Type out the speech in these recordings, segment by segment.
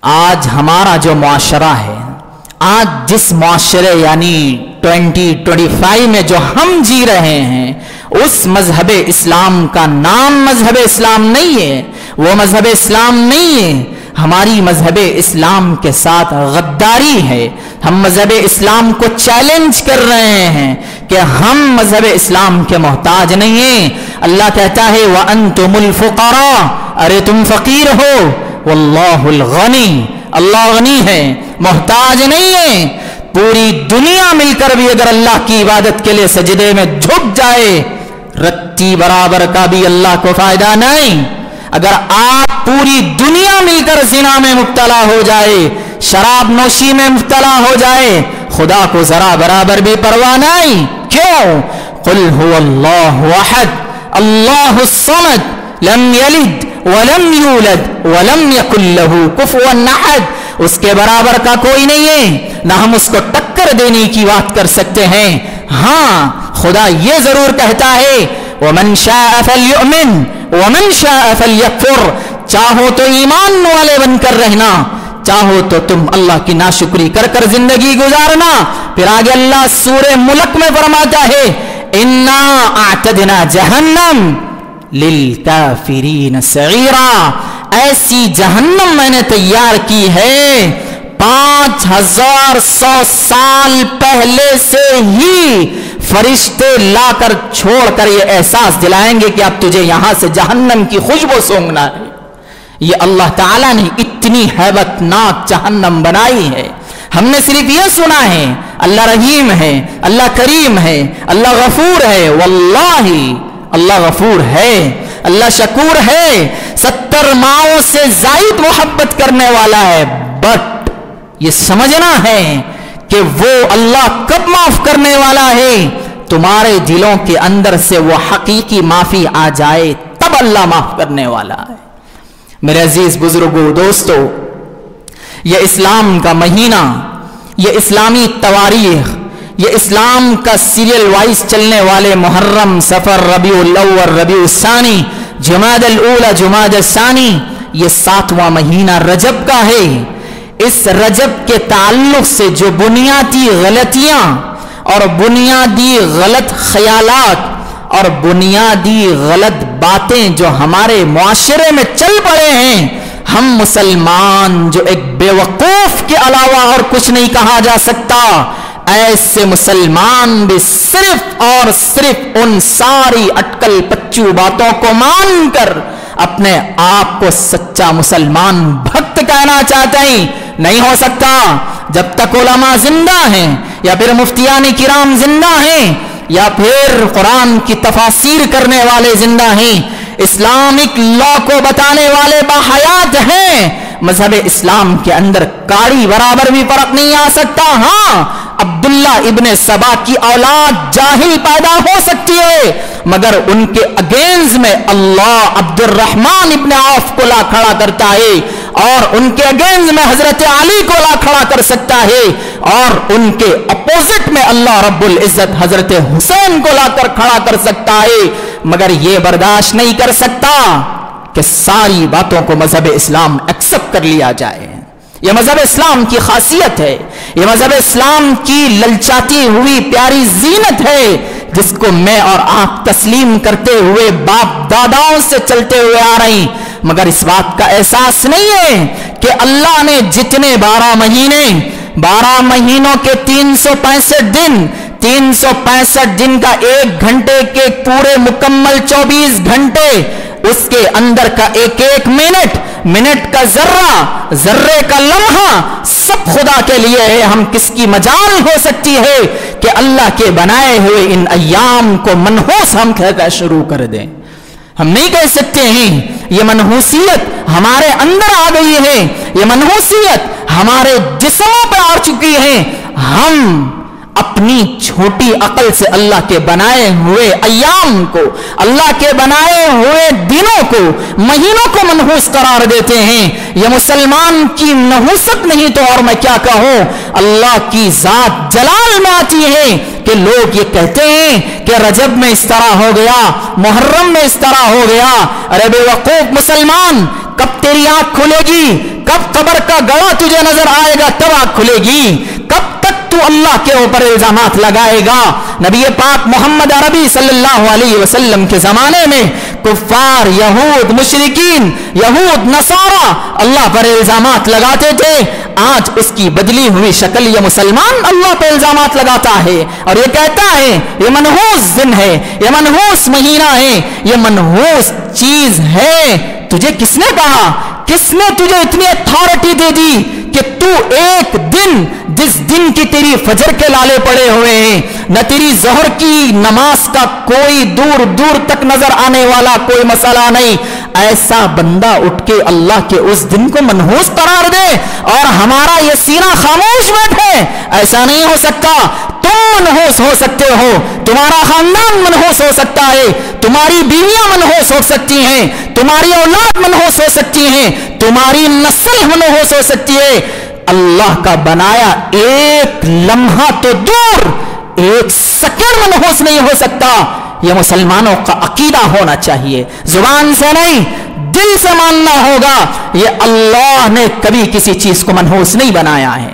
آج ہمارا جو معاشرہ ہے، آج جس معاشرے یعنی 2025 میں جو ہم جی رہے ہیں، اس مذہب اسلام کا نام مذہب اسلام نہیں ہے، وہ مذہب اسلام نہیں ہے، ہماری مذہب اسلام کے ساتھ غداری ہے۔ ہم مذہب اسلام کو چیلنج کر رہے ہیں کہ ہم مذہب اسلام کے محتاج نہیں ہیں۔ اللہ کہتا ہے وَأَنْتُمُ الْفُقَرَاءُ، ارے تم فقیر ہو، واللہ الغنی، اللہ غنی ہے، محتاج نہیں ہے۔ پوری دنیا مل کر بھی اگر اللہ کی عبادت کے لیے سجدے میں جھک جائے، رتی برابر کا بھی اللہ کو فائدہ نہیں۔ اگر آپ پوری دنیا مل کر زنا میں مبتلا ہو جائے، شراب نوشی میں مبتلا ہو جائے، خدا کو ذرا برابر بھی پرواہ نہیں۔ کیوں؟ قل هو اللہ احد اللہ الصمد لم یلد ولم یولد ولم یکن له کفوا احد، اس کے برابر کا کوئی نہیں ہے، نہ ہم اس کو ٹکر دینے کی بات کر سکتے ہیں۔ ہاں خدا یہ ضرور کہتا ہے وَمَنْ شَاءَ فَلْيُؤْمِنْ وَمَنْ شَاءَ فَلْيَكْفُرْ، چاہو تو ایمان والے بن کر رہنا، چاہو تو تم اللہ کی ناشکری کر کر زندگی گزارنا۔ پھر آگے اللہ سورہ ملک میں فرماتا ہے اِنَّا أَعْتَدْنَا جَهَنَّمْ لِلْكَافِرِينَ سَعِيرًا، ایسی جہنم میں نے تیار کی ہے 5100 سال پہلے سے ہی فرشتے لا کر چھوڑ کر یہ احساس دلائیں گے کہ اب تجھے یہاں سے جہنم کی خوشبو سونگنا ہے۔ یہ اللہ تعالیٰ نے اتنی ہیبت ناک جہنم بنائی ہے۔ ہم نے صرف یہ سنا ہے اللہ رحیم ہے، اللہ کریم ہے، اللہ غفور ہے، واللہ اللہ غفور ہے، اللہ شکور ہے، 70 ماؤں سے زائد محبت کرنے والا ہے۔ بٹ یہ سمجھنا ہے کہ وہ اللہ کب معاف کرنے والا ہے؟ تمہارے دلوں کے اندر سے وہ حقیقی معافی آ جائے تب اللہ معاف کرنے والا ہے۔ میرے عزیز بزرگوں، دوستو، یہ اسلام کا مہینہ، یہ اسلامی تواریخ، یہ اسلام کا سیریل وائز چلنے والے محرم، صفر، ربیع الاول، ربیع الثانی، جمادی الاولی، جمادی الثانی، یہ 7واں مہینہ رجب کا ہے۔ اس رجب کے تعلق سے جو بنیادی غلطیاں اور بنیادی غلط خیالات اور بنیادی غلط باتیں جو ہمارے معاشرے میں چل پڑے ہیں، ہم مسلمان جو ایک بیوقوف کے علاوہ اور کچھ نہیں کہا جا سکتا، ایسے مسلمان بھی صرف اور صرف ان ساری اٹکل پچو باتوں کو مان کر اپنے آپ کو سچا مسلمان بھکت کہنا چاہتے ہیں۔ نہیں ہو سکتا جب تک علماء زندہ ہیں، یا پھر مفتیان کرام زندہ ہیں، یا پھر قرآن کی تفاسیر کرنے والے زندہ ہیں، اسلامک لا کو بتانے والے باحیات ہیں۔ مذہب اسلام کے اندر کاڑی برابر بھی فرق نہیں آ سکتا۔ ہاں عبداللہ ابن سبا کی اولاد جاہل پیدا ہو سکتی ہے، مگر ان کے اگینسٹ میں اللہ عبد الرحمن ابن عوف کو لا کھڑا کرتا ہے، اور ان کے اگینسٹ میں حضرت علی کو لا کھڑا کر سکتا ہے، اور ان کے اپوزٹ میں اللہ رب العزت حضرت حسین کو لا کر کھڑا کر سکتا ہے، مگر یہ برداشت نہیں کر سکتا کہ ساری باتوں کو مذہب اسلام ایکسپٹ کر لیا جائے۔ یہ مذہب اسلام کی خاصیت ہے، یہ مذہب اسلام کی للچاتی ہوئی پیاری زینت ہے، جس کو میں اور آپ تسلیم کرتے ہوئے باپ داداؤں سے چلتے ہوئے آ رہے ہیں، مگر اس بات کا احساس نہیں ہے کہ اللہ نے جتنے 12 مہینے، 12 مہینوں کے 365 دن، 365 دن کا 1 گھنٹے کے پورے مکمل 24 گھنٹے، اس کے اندر کا ایک ایک منٹ، منٹ کا ذرہ، ذرے کا لمحہ سب خدا کے لیے ہے۔ ہم کس کی مجال ہو سکتی ہے کہ اللہ کے بنائے ہوئے ان ایام کو منحوس ہم کہنا شروع کر دیں؟ ہم نہیں کہہ سکتے ہیں۔ یہ منحوسیت ہمارے اندر آ گئی ہے، یہ منحوسیت ہمارے جسموں پہ آ چکی ہے۔ ہم اپنی چھوٹی عقل سے اللہ کے بنائے ہوئے ایام کو، اللہ کے بنائے ہوئے دنوں کو، مہینوں کو منحوس قرار دیتے ہیں۔ یہ مسلمان کی نحوست نہیں تو اور میں کیا کہوں، اللہ کی ذات جلال میں آتی ہے کہ لوگ یہ کہتے ہیں کہ رجب میں اس طرح ہو گیا، محرم میں اس طرح ہو گیا۔ ارے بے وقوف مسلمان، کب تیری آنکھ کھلے گی؟ कब कब्र का गड़ा तुझे नजर आएगा तब आँख खुलेगी, कब तक तू अल्लाह के ऊपर इल्जामात लगाएगा। नबी पाक मोहम्मद अरबी सल्लल्लाहु अलैहि वसल्लम के जमाने में कुफ्फार, यहूद, मुशरिकीन, यहूद, नसारा अल्लाह पर इल्जामात लगाते थे। आज उसकी बदली हुई शक्ल ये मुसलमान अल्लाह पर इल्जामात लगाता है और ये कहता है ये मनहूस दिन है, ये मनहूस महीना है, ये मनहूस चीज है। तुझे किसने कहा, किसने तुझे इतनी अथॉरिटी दे दी कि तू एक दिन, जिस दिन की तेरी फजर के लाले पड़े हुए हैं, न तेरी जोहर की नमाज का कोई दूर दूर तक नजर आने वाला कोई मसला नहीं, ऐसा बंदा उठ के अल्लाह के उस दिन को मनहूस करार दे और हमारा ये सीना खामोश बैठे? ऐसा नहीं हो सकता। तुम मनहूस हो सकते हो, तुम्हारा खानदान मनहूस हो सकता है, तुम्हारी बीवियां मनहूस हो सकती हैं, तुम्हारी औलाद मनहूस हो सकती है, तुम्हारी नस्ल मनहूस हो सकती है। अल्लाह का बनाया एक लम्हा तो दूर, एक सेकंड मनहूस नहीं हो सकता। यह मुसलमानों का अकीदा होना चाहिए, जुबान से नहीं दिल से मानना होगा। यह अल्लाह ने कभी किसी चीज को मनहूस नहीं बनाया है।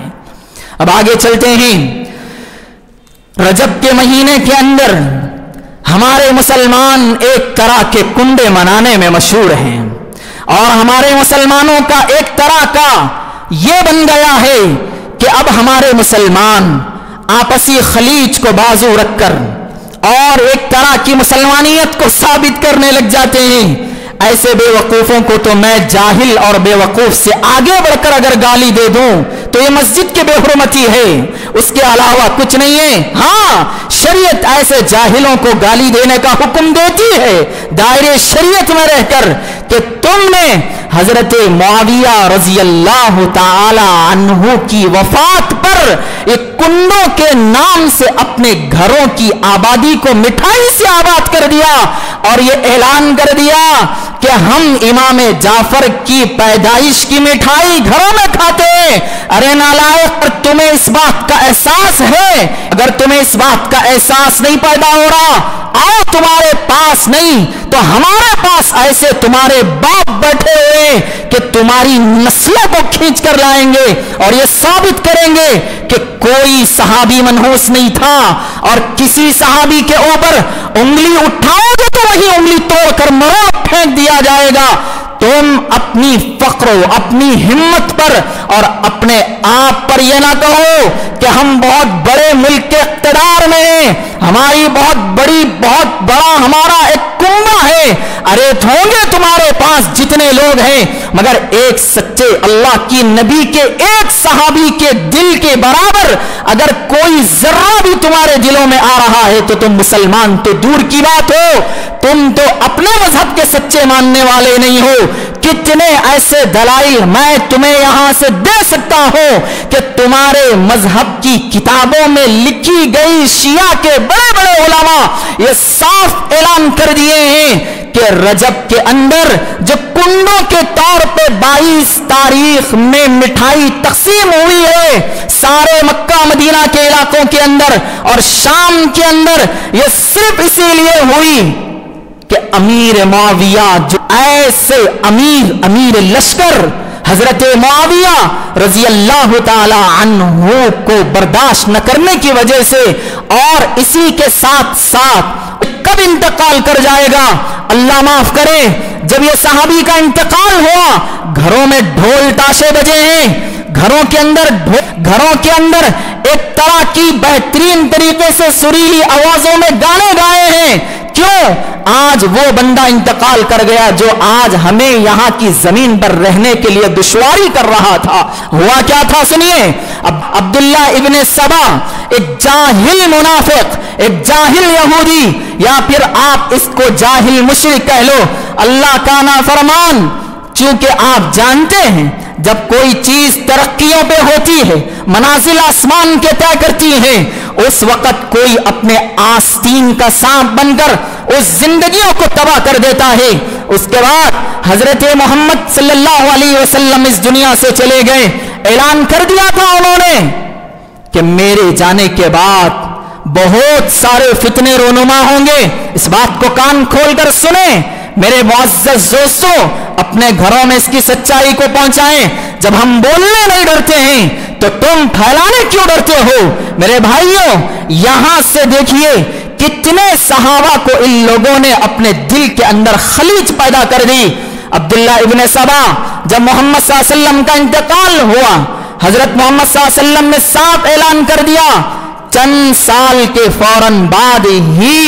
अब आगे चलते हैं। रजब के महीने के अंदर हमारे मुसलमान एक तरह के कुंडे मनाने में मशहूर हैं और हमारे मुसलमानों का एक तरह का यह बन गया है कि अब हमारे मुसलमान आपसी खलीज को बाजू रखकर और एक तरह की मुसलमानियत को साबित करने लग जाते हैं। ऐसे बेवकूफों को तो मैं जाहिल और बेवकूफ से आगे बढ़कर अगर गाली दे दूं तो ये मस्जिद की बेहुरमती है, उसके अलावा कुछ नहीं है। हाँ, शरीयत ऐसे जाहिलों को गाली देने का हुक्म देती है दायरे शरीयत में रहकर कि तुमने हजरत मुआविया रजी अल्लाह ताला अन्हु की वफात पर एक कुंडों के नाम से अपने घरों की आबादी को मिठाई से आबाद कर दिया और ये ऐलान कर दिया कि हम इमाम जाफर की पैदाइश की मिठाई घरों में खाते हैं। अरे नालायक, तुम्हें इस बात का एहसास है? अगर तुम्हें इस बात का एहसास नहीं पैदा हो रहा, आओ तुम्हारे पास नहीं तो हमारे पास ऐसे तुम्हारे बाप बैठे हुए कि तुम्हारी नस्लों को खींच कर लाएंगे और ये साबित करेंगे कि कोई सहाबी मनहूस नहीं था और किसी सहाबी के ऊपर उंगली उठाओगे तो वही उंगली तोड़कर मरोड़ फेंक दिया जाएगा। तुम अपनी फक्र, अपनी हिम्मत पर और अपने आप पर यह ना कहो कि हम बहुत बड़े मुल्क के इक़्तिदार में हैं, हमारी बहुत बड़ा हमारा एक कुंबा है। अरे होंगे तुम्हारे पास जितने लोग हैं, मगर एक सच्चे अल्लाह की नबी के एक सहाबी के दिल के बराबर अगर कोई जर्रा भी तुम्हारे दिलों में आ रहा है तो तुम मुसलमान तो दूर की बात हो, तुम तो अपने मजहब के सच्चे मानने वाले नहीं हो। कितने ऐसे दलाइल मैं तुम्हें यहां से दे सकता हूं कि तुम्हारे मजहब की किताबों में लिखी गई शिया के बड़े बड़े उलमा ये साफ ऐलान कर दिए हैं कि रजब के अंदर जो कुंडों के तौर पे 22 तारीख में मिठाई तकसीम हुई है सारे मक्का मदीना के इलाकों के अंदर और शाम के अंदर, यह सिर्फ इसीलिए हुई कि अमीर मुआविया, जो ऐसे अमीर लश्कर हजरत मुआविया रजी अल्लाह ताला अन्हु को बर्दाश्त न करने की वजह से, और इसी के साथ साथ कब इंतकाल कर जाएगा अल्लाह माफ करे, जब ये सहाबी का इंतकाल हुआ घरों में ढोल ताशे बजे हैं, घरों के अंदर एक तरह की बेहतरीन तरीके से सुरीली आवाजों में गाने गाए हैं। क्यों? आज वो बंदा इंतकाल कर गया जो आज हमें यहां की जमीन पर रहने के लिए दुश्वारी कर रहा था। हुआ क्या था सुनिए। अब अब्दुल्ला इब्ने सबा, एक जाहिल मुनाफिक, एक जाहिल यहूदी, या फिर आप इसको जाहिल मुशरिक कह लो, अल्लाह का नाफरमान, क्योंकि आप जानते हैं जब कोई चीज तरक्कियों पे होती है, मनाजिल आसमान के तय करती है, उस वक्त कोई अपने आस्तीन का सांप बनकर उस जिंदगियों को तबाह कर देता है। उसके बाद हजरत मोहम्मद सल्लल्लाहु अलैहि वसल्लम इस दुनिया से चले गए, ऐलान कर दिया था उन्होंने कि मेरे जाने के बाद बहुत सारे फितने रोनुमा होंगे। इस बात को कान खोलकर सुने मेरे मुअज़्ज़ज़ दोस्तों, اپنے گھروں میں اس کی سچائی کو پہنچائیں. جب ہم بولنے نہیں ڈرتے ہیں تو تم پھیلانے کیوں ڈرتے ہو؟ میرے بھائیوں یہاں سے دیکھیے کتنے صحابہ کو ان لوگوں نے اپنے دل کے اندر خلیج پیدا کر دی. عبداللہ ابن سبا جب محمد صلی اللہ علیہ وسلم کا انتقال ہوا، حضرت محمد صلی اللہ علیہ وسلم نے صاف اعلان کر دیا چند سال کے فوراً بعد ہی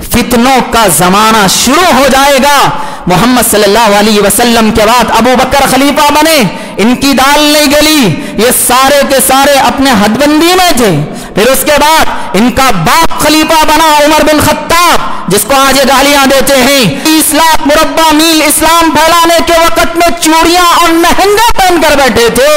فتنوں کا زمانہ شروع ہو جائے گا. محمد صلی اللہ علیہ وسلم کے بعد ابو بکر خلیفہ بنے، ان کی دال نہیں گلی، یہ سارے کے سارے اپنے حد بندی میں تھے. پھر اس کے بعد ان کا باپ خلیفہ بنا عمر بن خطاب، جس کو آج یہ گالیاں دیتے ہیں. 30 لاکھ مربع میل اسلام پھیلانے کے وقت میں چوڑیاں اور لہنگا پہن کر بیٹھے تھے.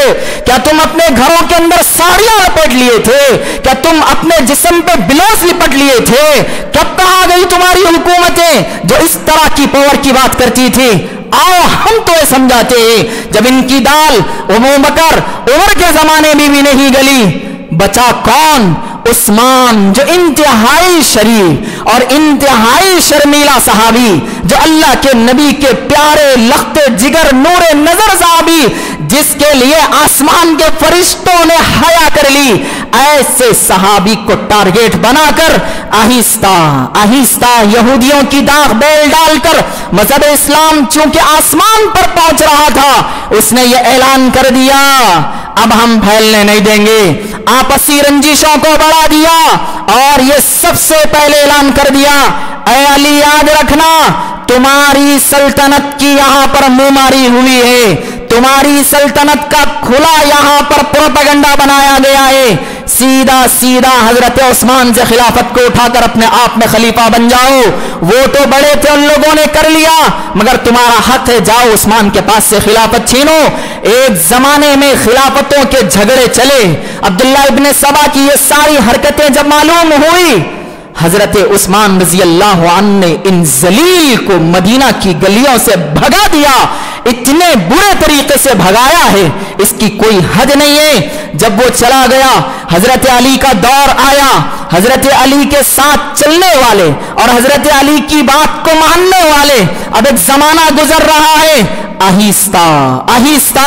کیا تم اپنے گھروں کے اندر ساڑیاں لپیٹ لیے تھے؟ کیا تم اپنے جسم پہ بلوز لپٹ لیے تھے؟ کب کہاں گئی تمہاری حکومتیں جو اس طرح کی پاور کی بات کرتی تھی؟ آؤ ہم تو یہ سمجھاتے ہیں جب ان کی دال ابو بکر عمر کے زمانے میں بھی نہیں گلی، بچا کون؟ عثمان، جو انتہائی شریف اور انتہائی شرمیلا صحابی، جو اللہ کے نبی کے پیارے لخت جگر نور نظر صحابی، جس کے لیے آسمان کے فرشتوں نے حیا کر لی. ایسے صحابی کو ٹارگیٹ بنا کر آہستہ آہستہ یہودیوں کی داغ بیل ڈال کر مذہب اسلام چونکہ آسمان پر پہنچ رہا تھا، اس نے یہ اعلان کر دیا اب ہم پھیلنے نہیں دیں گے. آپسی رنجشوں کو بڑھا دیا اور یہ سب سے پہلے اعلان کر دیا اے علی یاد رکھنا تمہاری سلطنت کی یہاں پر منہ ماری ہوئی ہے، تمہاری سلطنت کا کھلا یہاں پر پروپیگنڈا بنایا گیا ہے. سیدھا سیدھا حضرت عثمان سے خلافت کو اٹھا کر اپنے آپ میں خلیفہ بن جاؤ. وہ تو بڑے تھے، ان لوگوں نے کر لیا، مگر تمہارا حق ہے جاؤ عثمان کے پاس سے خلافت چھینو. ایک زمانے میں خلافتوں کے جھگڑے چلے. عبداللہ ابن سبا کی یہ ساری حرکتیں جب معلوم ہوئی، حضرت عثمان رضی اللہ عنہ نے ان ذلیل کو مدینہ کی گلیوں سے بھگا دیا. اتنے برے طریقے سے بھگایا ہے اس کی کوئی حد نہیں ہے. جب وہ چلا گیا حضرت علی کا دور آیا. حضرت علی کے ساتھ چلنے والے اور حضرت علی کی بات کو ماننے والے، اب ایک زمانہ گزر رہا ہے. آہستہ آہستہ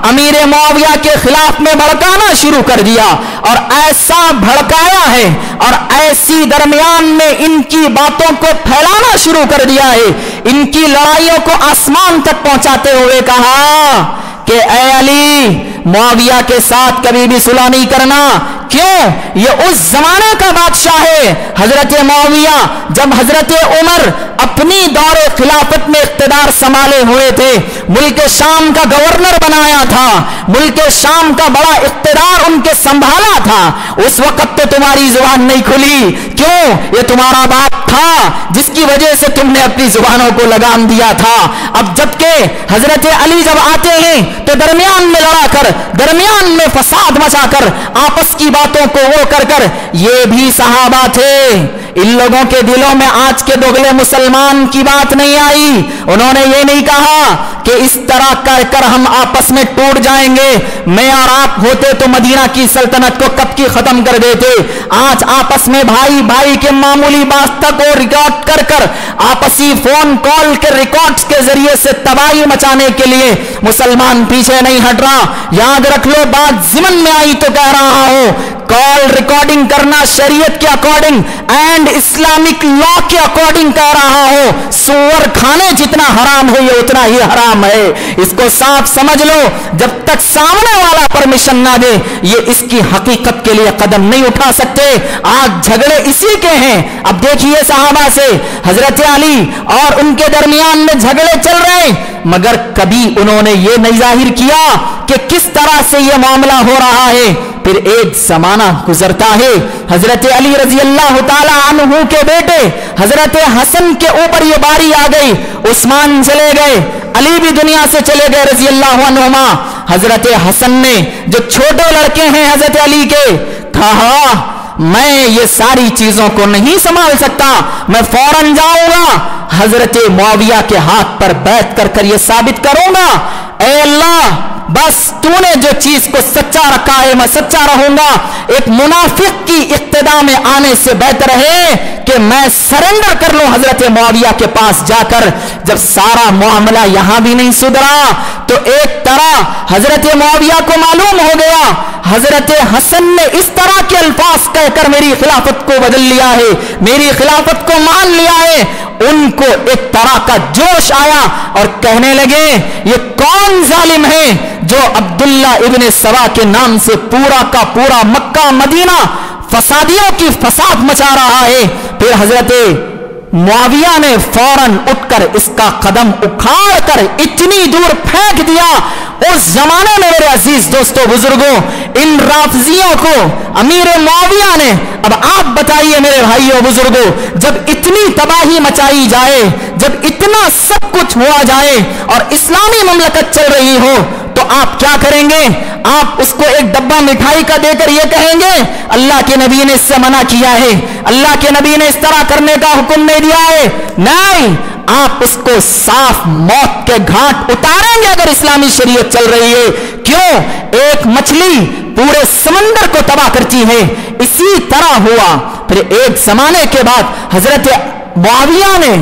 امیر معاویہ کے خلاف میں بھڑکانا شروع کر دیا اور ایسا بھڑکایا ہے اور ایسی درمیان میں ان کی باتوں کو پھیلانا شروع کر دیا ہے. ان کی لڑائیوں کو آسمان تک پہنچاتے ہوئے کہا کہ اے علی معاویہ کے ساتھ کبھی بھی صلح نہیں کرنا. کیوں؟ یہ اس زمانے کا بادشاہ ہے حضرت معاویہ جب حضرت عمر اپنی دور خلافت میں اقتدار سنبھالے ہوئے تھے، ملک شام کا گورنر بنایا تھا، ملک شام کا بڑا اقتدار ان کے سنبھالا تھا. اس وقت تو تمہاری زبان نہیں کھلی. کیوں؟ یہ تمہارا باپ تھا جس کی وجہ سے تم نے اپنی زبانوں کو لگام دیا تھا. اب جبکہ حضرت علی جب آتے ہیں تو درمیان میں لڑا کر، درمیان میں فساد مچا کر، آپس کی باتوں کو وہ کر کر، یہ بھی صحابہ تھے. ان لوگوں کے دلوں میں آج کے دوگلے مسلمان کی بات نہیں آئی. انہوں نے یہ نہیں کہا کہ اس طرح کر کر ہم آپس میں ٹوٹ جائیں گے. میں اور آپ ہوتے تو مدینہ کی سلطنت کو کب کی ختم کر دیتے. آج آپس میں بھائی بھائی کے معمولی بات کو ریکارڈ کر کر آپسی فون کال کے ریکارڈز کے ذریعے سے تباہی مچانے کے لیے مسلمان پیچھے نہیں ہٹ رہا. یاد رکھ لو بات ضمن میں آئی تو کہہ رہا ہوں، کال ریکارڈنگ کرنا شریعت کے اکارڈنگ اینڈ اسلامک لا کے اکارڈنگ کہہ رہا ہوں. سور کھانے جتنا حرام ہے یہ اتنا ہی حرام ہے. اس کو صاف سمجھ لو. جب تک سامنے والا پرمیشن نہ دے یہ اس کی حقیقت کے لیے قدم نہیں اٹھا سکتے. آج جھگڑے اسی کے ہیں. اب دیکھیے صحابہ سے حضرت علی اور ان کے درمیان میں جھگڑے چل رہے ہیں، مگر کبھی انہوں نے یہ نہیں ظاہر کیا کہ کس طرح سے یہ معاملہ ہو رہا ہے. پھر ایک زمانہ گزرتا ہے، حضرت علی رضی اللہ تعالی عنہ کے بیٹے حضرت حسن کے اوپر یہ باری آ گئی. عثمان چلے گئے، علی بھی دنیا سے چلے گئے رضی اللہ عنہما. حضرت حسن نے جو چھوٹے لڑکے ہیں حضرت علی کے، کہا میں یہ ساری چیزوں کو نہیں سنبھال سکتا، میں فوراً جاؤں گا حضرت معاویہ کے ہاتھ پر بیعت کر کر یہ ثابت کروں گا اے اللہ بس تو نے جو چیز حدیث کو سچا رکھا ہے، میں سچا رہوں گا۔ ایک منافق کی اقتدا میں آنے سے بہتر ہے کہ میں سرنڈر کر لوں حضرت معاویہ کے پاس جا کر۔ جب سارا معاملہ یہاں بھی نہیں سدھرا تو ایک طرح حضرت معاویہ کو معلوم ہو گیا حضرت حسن نے اس طرح کے الفاظ کہہ کر میری خلافت کو بدل لیا ہے، میری خلافت کو مان لیا ہے۔ ان کو ایک طرح کا جوش آیا اور کہنے لگے یہ کون ظالم ہے جو عبداللہ ابن سبا کے نام سے پورا کا پورا مکہ مدینہ فسادیوں کی فساد مچا رہا ہے۔ پھر حضرت معاویہ نے فوراً اٹھ کر اس کا قدم اکھاڑ کر اتنی دور پھینک دیا۔ اس زمانے میں میرے عزیز دوستو بزرگوں، ان رافضیوں کو امیر معاویہ نے، اب آپ بتائیے میرے بھائیوں بزرگوں، جب اتنی تباہی مچائی جائے، جب اتنا سب کچھ ہوا جائے اور اسلامی مملکت چل رہی ہو تو آپ کیا کریں گے؟ آپ اس کو ایک ڈبہ مٹھائی کا دے کر یہ کہیں گے اللہ کے نبی نے اس سے منع کیا ہے، اللہ کے نبی نے اس طرح کرنے کا حکم نہیں دیا ہے؟ نہیں، آپ اس کو صاف موت کے گھاٹ اتاریں گے اگر اسلامی شریعت چل رہی ہے۔ کیوں؟ ایک مچھلی پورے سمندر کو تباہ کرتی ہے، اسی طرح ہوا۔ پھر ایک زمانے کے بعد حضرت معاویہ نے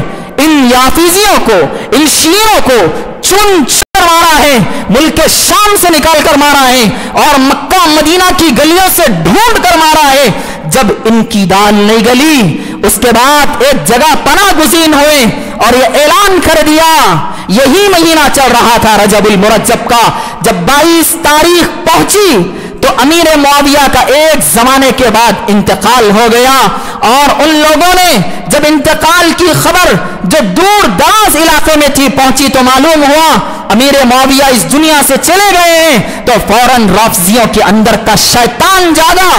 ان یافیزیوں کو، ان شیعوں کو چن مارا ہے، ملک شام سے نکال کر مارا ہے اور مکہ مدینہ کی گلیوں سے ڈھونڈ کر مارا ہے۔ جب ان کی دال نہیں گلی اس کے بعد ایک جگہ پناہ گزین ہوئے اور یہ اعلان کر دیا، یہی مہینہ چل رہا تھا رجب المرجب کا، جب 22 تاریخ پہنچی تو امیر معاویہ کا ایک زمانے کے بعد انتقال ہو گیا، اور ان لوگوں نے جب انتقال کی خبر جو دور دراز علاقے میں تھی پہنچی تو معلوم ہوا امیر معاویہ اس دنیا سے چلے گئے ہیں، تو فوراً رافضیوں کے اندر کا شیطان جاگا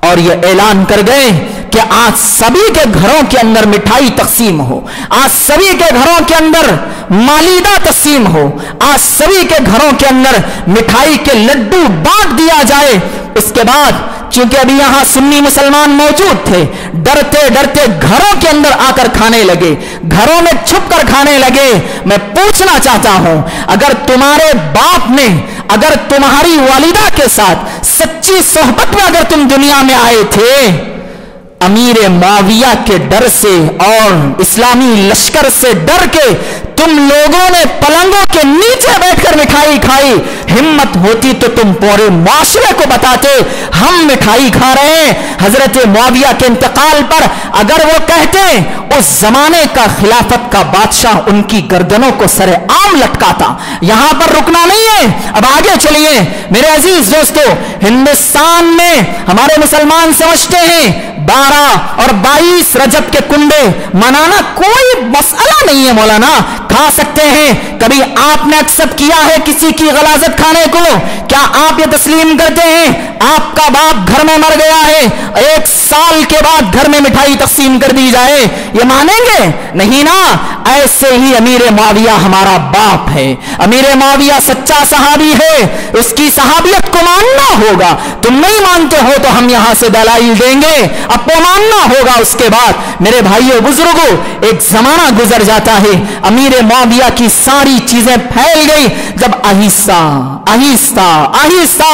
اور یہ اعلان کر گئے کہ آج سبھی کے گھروں کے اندر مٹھائی تقسیم ہو، آج سبھی کے گھروں کے اندر مالیدہ تقسیم ہو، آج سبھی کے گھروں کے اندر مٹھائی کے لڈو بانٹ دیا جائے۔ اس کے بعد چونکہ ابھی یہاں سنی مسلمان موجود تھے، ڈرتے ڈرتے گھروں کے اندر آ کر کھانے لگے، گھروں میں چھپ کر کھانے لگے۔ میں پوچھنا چاہتا ہوں، اگر تمہارے باپ نے، اگر تمہاری والدہ کے ساتھ سچی صحبت میں اگر تم دنیا میں آئے تھے، امیر معاویہ کے ڈر سے اور اسلامی لشکر سے ڈر کے تم لوگوں نے پلنگوں کے نیچے بیٹھ کر مٹھائی کھائی، ہمت ہوتی تو تم پورے معاشرے کو بتاتے ہم مٹھائی کھا رہے ہیں۔ حضرت معاویہ کے انتقال پر اگر وہ کہتے اس زمانے کا خلافت کا بادشاہ ان کی گردنوں کو سر عام لٹکاتا۔ یہاں پر رکنا نہیں ہے، اب آگے چلیے میرے عزیز دوستو۔ ہندوستان میں ہمارے مسلمان سمجھتے ہیں 12 اور 22 رجب کے کنڈے منانا کوئی مسئلہ نہیں ہے، مولانا کھا سکتے ہیں۔ کبھی آپ نے ایکسپٹ کیا ہے کسی کی غلاظت کھانے کو؟ کیا آپ یہ تسلیم کرتے ہیں آپ کا باپ گھر میں مر گیا ہے، 1 سال کے بعد گھر میں مٹھائی تقسیم کر دی جائے؟ یہ مانیں گے؟ نہیں نا۔ ایسے ہی امیر معاویہ ہمارا باپ ہے، امیر معاویہ سچا صحابی ہے، اس کی صحابیت کو ماننا ہوگا۔ تم نہیں مانتے ہو تو ہم یہاں سے دلائل دیں گے، اب وہ ماننا ہوگا۔ اس کے بعد میرے بھائیوں بزرگوں، ایک زمانہ گزر جاتا ہے، امیر معاویہ کی ساری چیزیں پھیل گئی۔ جب آہستہ آہستہ آہستہ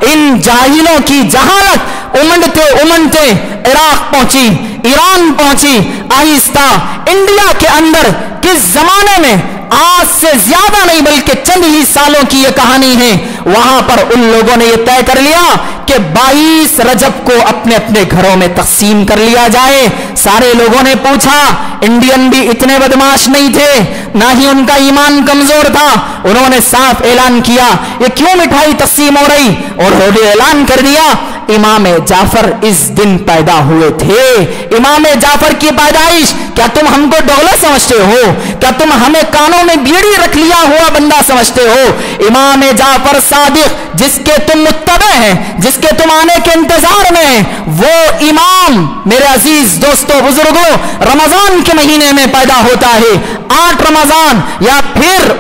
ان جاہلوں کی جہالت امنڈتے امنڈتے عراق پہنچی، ایران پہنچی، آہستہ انڈیا کے اندر کس زمانے میں آج سے زیادہ نہیں بلکہ چند ہی سالوں کی یہ کہانی ہے، وہاں پر ان لوگوں نے یہ طے کر لیا کہ 22 رجب کو اپنے اپنے گھروں میں تقسیم کر لیا جائے۔ سارے لوگوں نے پوچھا، انڈین بھی اتنے بدماش نہیں تھے، نہ ہی ان کا ایمان کمزور تھا، انہوں نے صاف اعلان کیا یہ کیوں مٹھائی تقسیم ہو رہی، اور انہوں نے اعلان کر دیا امام جعفر اس دن پیدا ہوئے تھے۔ امام جعفر کی پیدائش، کیا تم ہم کو ڈولے سمجھتے ہو؟ کیا تم ہمیں کانوں میں بیڑی رکھ لیا ہوا بندہ سمجھتے ہو؟ امام جعفر صادق جس کے تم متبع ہیں، جس کے تم آنے کے انتظار میں ہیں، وہ امام میرے عزیز دوستو بزرگوں رمضان کے مہینے میں پیدا ہوتا ہے، 8 رمضان، یا پھر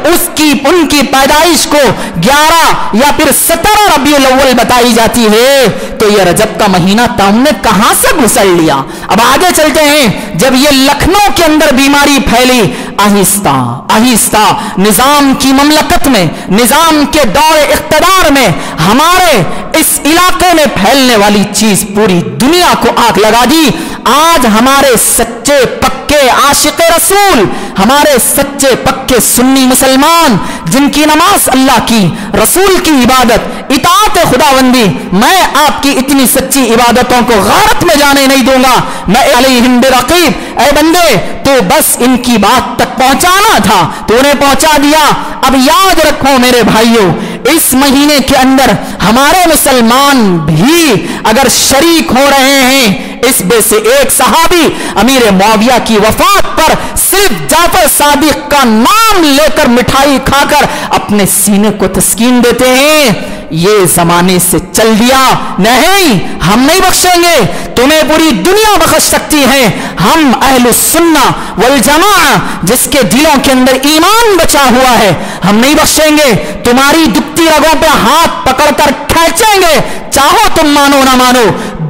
ان کی پیدائش کو 11 یا پھر 17 ربیع الاول بتائی جاتی ہے۔ تو یہ رجب کا مہینہ تم نے کہاں سے گھسڑ لیا؟ اب آگے چلتے ہیں۔ جب یہ لکھنؤ کے اندر بیماری پھیلی، आहिस्ता आहिस्ता निजाम की ममलकत में, निजाम के दौर इख्तिदार में हमारे इस इलाके में फैलने वाली चीज पूरी दुनिया को आग लगा दी। आज हमारे सच्चे पक्के आशिक रसूल, हमारे सच्चे पक्के सुन्नी मुसलमान, जिनकी नमाज अल्लाह की, रसूल की इबादत, इताअत खुदाबंदी, मैं आपकी इतनी सच्ची इबादतों को गारत में जाने नहीं दूंगा। मैं अलैहिम बिरक़ीब, ऐ बंदे तो बस इनकी बात तक पहुंचाना था, तूने पहुंचा दिया। अब याद रखो मेरे भाइयों, इस महीने के अंदर हमारे मुसलमान भी अगर शरीक हो रहे हैं इस बे से एक सहाबी अमीर मुआविया की वफात पर सिर्फ जाफर सादिक का नाम लेकर मिठाई खाकर अपने सीने को तस्कीन देते हैं। ये जमाने से चल दिया, नहीं हम नहीं बख्शेंगे, तुम्हें पूरी दुनिया बख्श सकती है। हम अहलुस सुन्ना वल जमाअह, जिसके दिलों के अंदर ईमान बचा हुआ है, हम नहीं बख्शेंगे। तुम्हारी दुखती रगों पे हाथ पकड़कर खींचेंगे, चाहो तुम मानो ना मानो।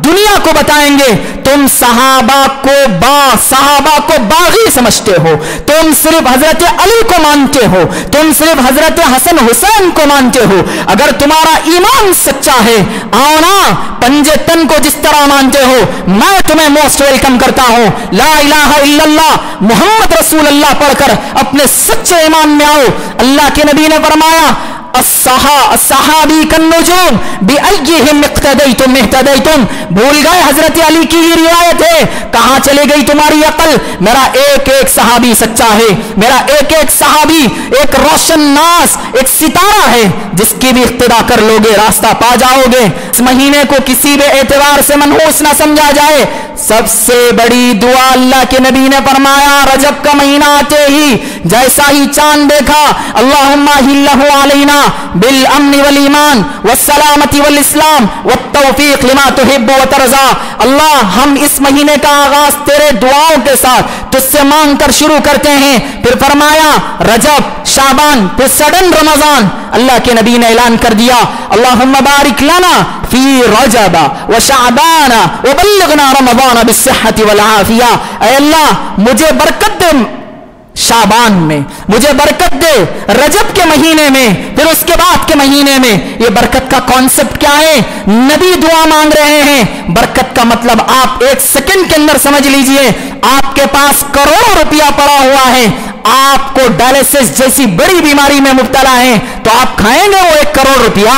दुनिया को बताएंगे तुम सहाबा को बागी समझते हो, तुम सिर्फ हजरत अली को मानते हो, तुम सिर्फ हजरत हसन हुसैन को मानते हो। अगर तुम्हारा ईमान सच्चा है, आओ ना पंजे तन को जिस तरह मानते हो, मैं तुम्हें मोस्ट वेलकम करता हूं। ला इलाहा इल्लल्लाह मुहम्मद रसूलुल्लाह पढ़कर अपने सच्चे ईमान में आओ। अल्लाह के नबी ने फरमाया अस्सहाबी कन्नुजूम बिअय्यिहिम इक्तदैतुम इह्तदैतुम। भूल गए हजरत अली की ही रिवायत है, कहां चली गई तुम्हारी अकल। मेरा एक एक सहाबी सच्चा है, मेरा एक एक सहाबी एक रोशन नास, एक सितारा है, जिसकी भी इक्तिदा कर लोगे रास्ता पा जाओगे। इस महीने को किसी भी एतबार से मनहूस ना समझा जाए। सबसे बड़ी दुआ अल्लाह के नबी ने फरमाया, रजब का महीना आते ही जैसा ही चांद देखा, अल्लाहुम्मा हिल्लहु अलैना बिल अम्न वल ईमान वस्सलामती वल इस्लाम वत्तौफीक लिमा तुहिब्बु व तरज़ा। अल्लाह हम इस महीने का आगाज तेरे दुआओं के साथ तुझसे मांग कर शुरू करते हैं। फिर फरमाया रजब, शाबान, फिर सडन रमजान। अल्लाह के नबी ने ऐलान कर दिया, अल्लाहुम्मा बारिक लना फी रजब व शाबान व बल्लिगना रमजान बिस्सिहति वल आफिया। ऐ अल्लाह मुझे बरकत दे शाबान में, मुझे बरकत दे रजब के महीने में, फिर उसके बाद के महीने में। ये बरकत का कॉन्सेप्ट क्या है? नबी दुआ मांग रहे हैं। बरकत का मतलब आप एक सेकंड के अंदर समझ लीजिए, आपके पास करोड़ों रुपया पड़ा हुआ है, आपको डायलिसिस जैसी बड़ी बीमारी में मुब्तला है, तो आप खाएंगे वो 1 करोड़ रुपया?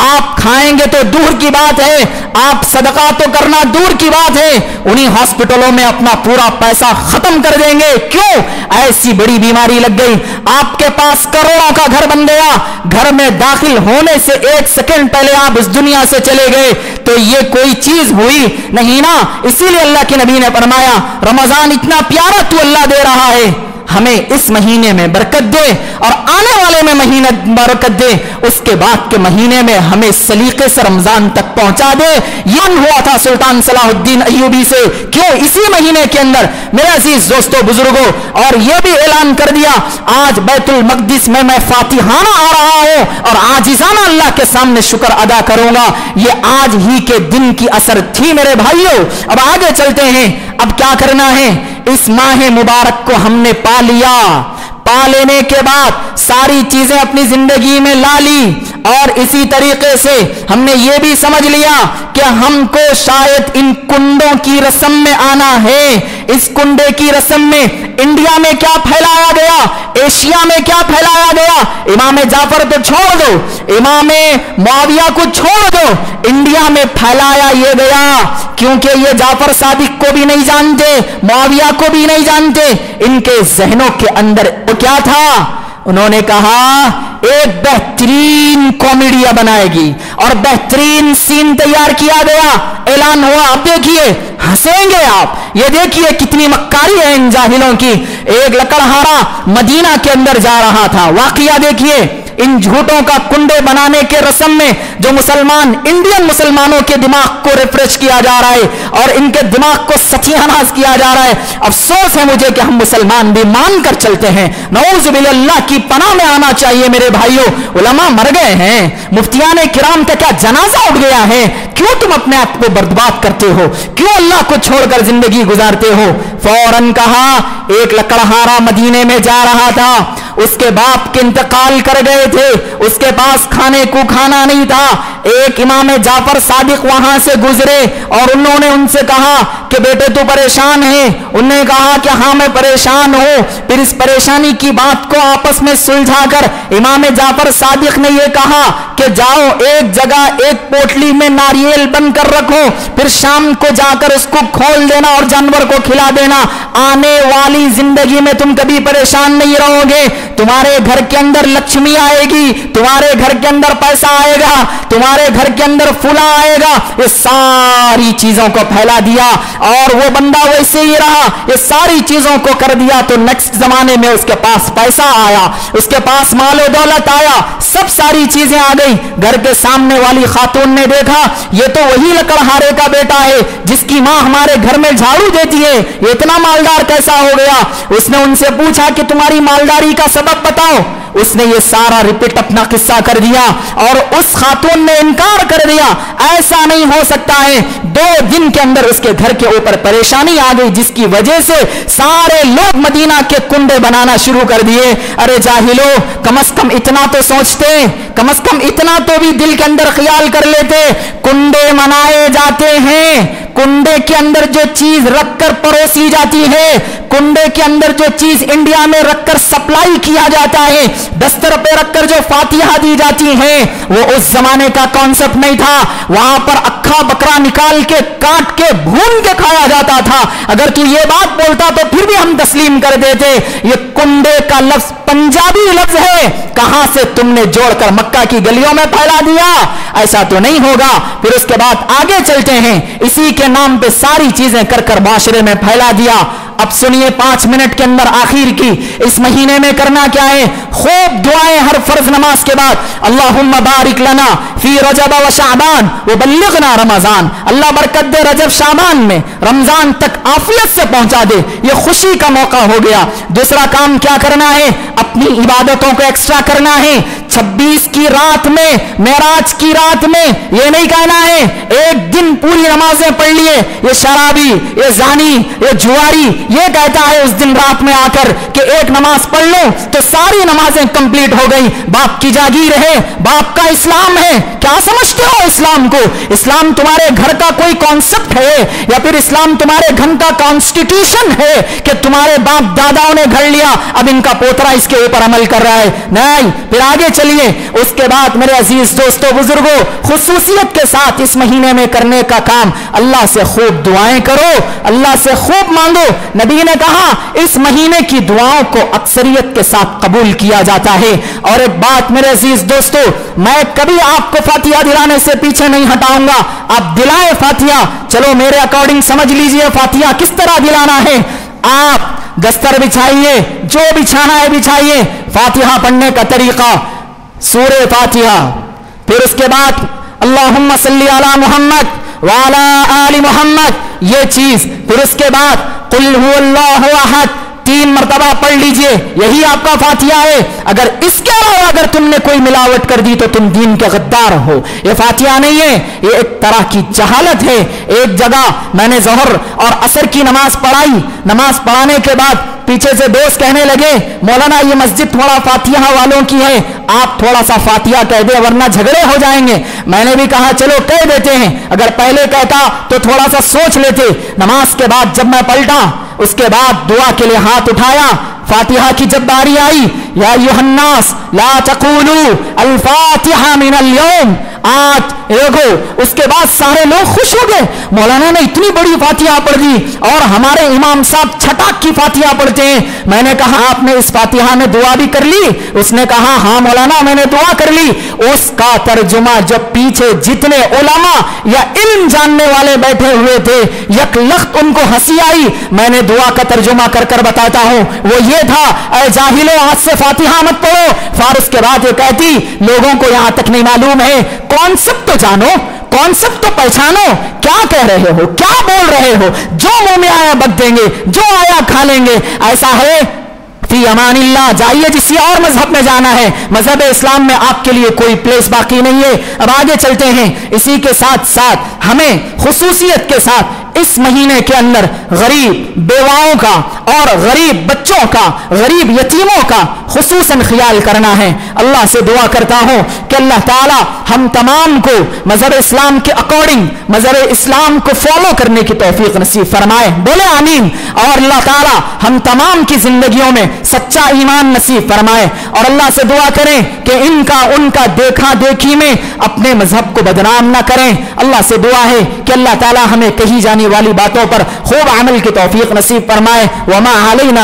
आप खाएंगे तो दूर की बात है, आप सदका तो करना दूर की बात है, उन्हीं हॉस्पिटलों में अपना पूरा पैसा खत्म कर देंगे। क्यों? ऐसी बड़ी बीमारी लग गई। आपके पास करोड़ों का घर बन गया, घर में दाखिल होने से 1 सेकंड पहले आप इस दुनिया से चले गए, तो ये कोई चीज हुई नहीं ना। इसीलिए अल्लाह के नबी ने फरमाया, रमजान इतना प्यारा तू अल्लाह दे रहा है, हमें इस महीने में बरकत दे और आने वाले में महीने बरकत दे, उसके बाद के महीने में हमें सलीके से रमजान तक पहुंचा दे। यह हुआ था सुल्तान सलाहुद्दीन अय्यूबी से। क्यों? इसी महीने के अंदर मेरे अजीज दोस्तों बुजुर्गों, और यह भी ऐलान कर दिया, आज बैतुल मक़दिस में मैं फातिहाना आ रहा हूं और आजिज़ाना अल्लाह के सामने शुक्र अदा करूंगा। ये आज ही के दिन की असर थी मेरे भाइयों। अब आगे चलते हैं, अब क्या करना है? इस माह मुबारक को हमने पा लिया, पा लेने के बाद सारी चीजें अपनी जिंदगी में ला ली, और इसी तरीके से हमने ये भी समझ लिया कि हमको शायद इन कुंडों की रस्म में आना है। इस कुंडे की रस्म में इंडिया में क्या फैलाया गया, एशिया में क्या फैलाया गया, इमाम जाफर तो छोड़ दो, इमाम मुआविया को छोड़ दो, इंडिया में फैलाया ये गया क्योंकि ये जाफर सादिक को भी नहीं जानते, मुआविया को भी नहीं जानते। इनके जहनों के अंदर वो क्या था? उन्होंने कहा एक बेहतरीन कॉमेडिया बनाएगी, और बेहतरीन सीन तैयार किया गया। ऐलान हुआ, आप देखिए हंसेंगे आप, ये देखिए कितनी मक्कारी है इन जाहिलों की। एक लकड़हारा मदीना के अंदर जा रहा था, वाकया देखिए, इन झूठों का कुंडे बनाने के रस्म में जो मुसलमान इंडियन मुसलमानों के दिमाग को रिफ्रेश किया जा रहा है और इनके दिमाग को सत्यानाश किया जा रहा है। अफसोस है मुझे कि हम मुसलमान भी मान कर चलते हैं। नऊज़ बिल्लाह की पनाह में आना चाहिए मेरे भाइयों। उलमा मर गए हैं, मुफ्तियाने किराम का क्या जनाजा उठ गया है। क्यों तुम अपने आप को बर्बाद करते हो? क्यों अल्लाह को छोड़कर जिंदगी गुजारते हो? फौरन कहा, एक लकड़हारा मदीने में जा रहा था, उसके बाप के इंतकाल कर गए थे, उसके पास खाने को खाना नहीं था। एक इमाम जाफर सादिक वहां से गुजरे और उन्होंने उनसे कहा कि बेटे तू परेशान है? उन्होंने कहा कि हाँ मैं परेशान हूं। फिर इस परेशानी की बात को आपस में सुलझाकर इमाम जाफर सादिक ने यह कहा कि जाओ एक जगह एक पोटली में नारियल बंद कर रखो, फिर शाम को जाकर उसको खोल देना और जानवर को खिला देना। आने वाली जिंदगी में तुम कभी परेशान नहीं रहोगे। तुम्हारे घर के अंदर लक्ष्मी आएगी, तुम्हारे घर के अंदर पैसा आएगा, तुम्हारे घर के अंदर फूला आएगा। ये सारी चीजों को फैला दिया और वो बंदा वैसे ही रहा। ये सारी चीजों को कर दिया तो नेक्स्ट जमाने में उसके पास पैसा आया, उसके पास मालो दौलत आया, सब सारी चीजें आ गई। घर के सामने वाली खातून ने देखा ये तो वही लकड़हारे का बेटा है जिसकी मां हमारे घर में झाड़ू देती है, ये इतना मालदार कैसा हो गया? उसने उनसे पूछा कि तुम्हारी मालदारी का सबब बताओ। उसने ये सारा रिपीट अपना किस्सा कर दिया और उस खातून ने इनकार कर दिया, ऐसा नहीं हो सकता है। 2 दिन के अंदर उसके घर के ऊपर परेशानी आ गई जिसकी वजह से सारे लोग मदीना के कुंडे बनाना शुरू कर दिए। अरे जाहिलो, कम से कम इतना तो सोचते, कम से कम इतना तो भी दिल के अंदर ख्याल कर लेते। कुंडे मनाए जाते हैं, कुंडे के अंदर जो चीज रखकर परोसी जाती है, कुंडे के अंदर जो चीज इंडिया में रखकर सप्लाई किया जाता है, दस्तर पे रखकर जो फातिहा दी जाती है, वो उस जमाने का कॉन्सेप्ट नहीं था। वहां पर अक्खा बकरा निकाल के काट के भून के खाया जाता था। अगर तू ये बात बोलता तो फिर भी हम तस्लीम कर देते। ये कुंडे का लफ्ज पंजाबी लफ्ज है, कहां से तुमने जोड़कर मक्का की गलियों में फैला दिया? ऐसा तो नहीं होगा। फिर उसके बाद आगे चलते हैं, इसी के नाम पे सारी चीजें कर कर माशरे में फैला दिया। अब सुनिए 5 मिनट के अंदर आखिर की, इस महीने में करना क्या है? खूब दुआएं हर फर्ज नमाज के बाद, अल्लाहुम्मा बारिक लना फी रजब व शाबान व बल्लिगना रमजान। अल्लाह बरकत दे रजब शाबान में, रमजान तक आफियत से पहुंचा दे। ये खुशी का मौका हो गया। दूसरा काम क्या करना है? अपनी इबादतों को एक्स्ट्रा करना है। 26 की रात में, मेराज की रात में, ये नहीं कहना है एक दिन पूरी नमाजें पढ़ लिए, ये शराबी, ये जानी, ये जुआरी ये कहता है उस दिन रात में आकर कि एक नमाज पढ़ लो तो सारी नमाजें कंप्लीट हो गई। बाप की जागीर है, बाप का इस्लाम है। क्या समझते हो इस्लाम को? इस्लाम तुम्हारे घर का कोई कॉन्सेप्ट है या फिर इस्लाम तुम्हारे घर का कॉन्स्टिट्यूशन है कि तुम्हारे बाप दादाओं ने घर लिया, अब इनका पोतरा इसके ऊपर अमल कर रहा है? नहीं। फिर आगे चलिए, उसके बाद मेरे अजीज दोस्तों बुजुर्गों, खुसूसियत के साथ इस महीने में करने का काम, अल्लाह से खूब दुआएं करो, अल्लाह से खूब मांगो। नबी ने कहा इस महीने की दुआओं को अक्सरियत के साथ कबूल किया जाता है। और एक बात मेरे अजीज दोस्तों, मैं कभी आपको फातिहा दिलाने से पीछे नहीं हटाऊंगा। आप दिलाए फातिहा, चलो मेरे अकॉर्डिंग समझ लीजिए फातिहा किस तरह दिलाना है। आप दस्तर बिछाइए, जो बिछाना है बिछाइए। फातिहा पढ़ने का तरीका, सूरे फातिहा, फिर उसके बाद अल्लाहुम्मा सल्ली अला मुहम्मद व अला आलि मुहम्मद, ये चीज। फिर उसके बाद कुल हुवल्लाहु अहद 3 मरतबा पढ़ लीजिए, यही आपका फातिहा है। अगर इसके अलावा अगर तुमने कोई मिलावट कर दी तो तुम दीन के गद्दार हो। ये फातिहा नहीं है, ये एक तरह की जहालत है। एक जगह मैंने ज़ोहर और असर की नमाज पढ़ाई, नमाज पढ़ाने के बाद पीछे से दोस्त कहने लगे मौलाना ये मस्जिद थोड़ा फातिहा वालों की है, आप थोड़ा सा फातिहा कह दे वरना झगड़े हो जाएंगे। मैंने भी कहा चलो कह देते हैं, अगर पहले कहता तो थोड़ा सा सोच लेते। नमाज के बाद जब मैं पलटा, उसके बाद दुआ के लिए हाथ उठाया, फातिहा की जब बारी आई, या अय्युहन्नास ला तक़ूलू अल फातिहा मिनल यौम, आज देखो उसके बाद सारे लोग खुश हो गए, मौलाना ने इतनी बड़ी फातिहा पढ़ दी और हमारे इमाम साहब छटाक की फातिहा पढ़ते हैं। मैंने कहा आपने इस फातिहा में दुआ भी कर ली? उसने कहा हाँ मौलाना मैंने दुआ कर ली। उसका तर्जुमा जब पीछे जितने उलमा या इल्म जानने वाले बैठे हुए थे यकलख्त उनको हंसी आई। मैंने दुआ का तर्जुमा कर कर बताता हूं, वो ये था ऐ जाहिलो आज से फातिहा मत पढ़ो। फार उसके बाद ये कहती लोगों को यहां तक नहीं मालूम है, कॉन्सेप्ट तो जानो, कॉन्सेप्ट तो पहचानो, क्या कह रहे हो, क्या बोल रहे हो, जो मुंह में आया बक देंगे, जो आया खा लेंगे। ऐसा है फी अमानिल्लाह, जाइए जिस और मजहब में जाना है, मजहब इस्लाम में आपके लिए कोई प्लेस बाकी नहीं है। अब आगे चलते हैं। इसी के साथ साथ हमें खुसूसियत के साथ इस महीने के अंदर गरीब बेवाओं का और गरीब बच्चों का, गरीब यतीमों का खुसूसन ख्याल करना है। अल्लाह से दुआ करता हूं कि अल्लाह ताला हम तमाम को मजहब इस्लाम के अकॉर्डिंग मजहब इस्लाम को फॉलो करने की तौफीक नसीब फरमाए, बोले आमीन। और अल्लाह ताला हम तमाम की जिंदगियों में सच्चा ईमान नसीब फरमाए। और अल्लाह से दुआ करें कि इनका उनका देखा देखी में अपने मजहब को बदनाम ना करें। अल्लाह से दुआ है कि अल्लाह ताला हमें कही जाने वाली बातों पर खूब अमल की तौफीक नसीब फरमाए। वमा अलैना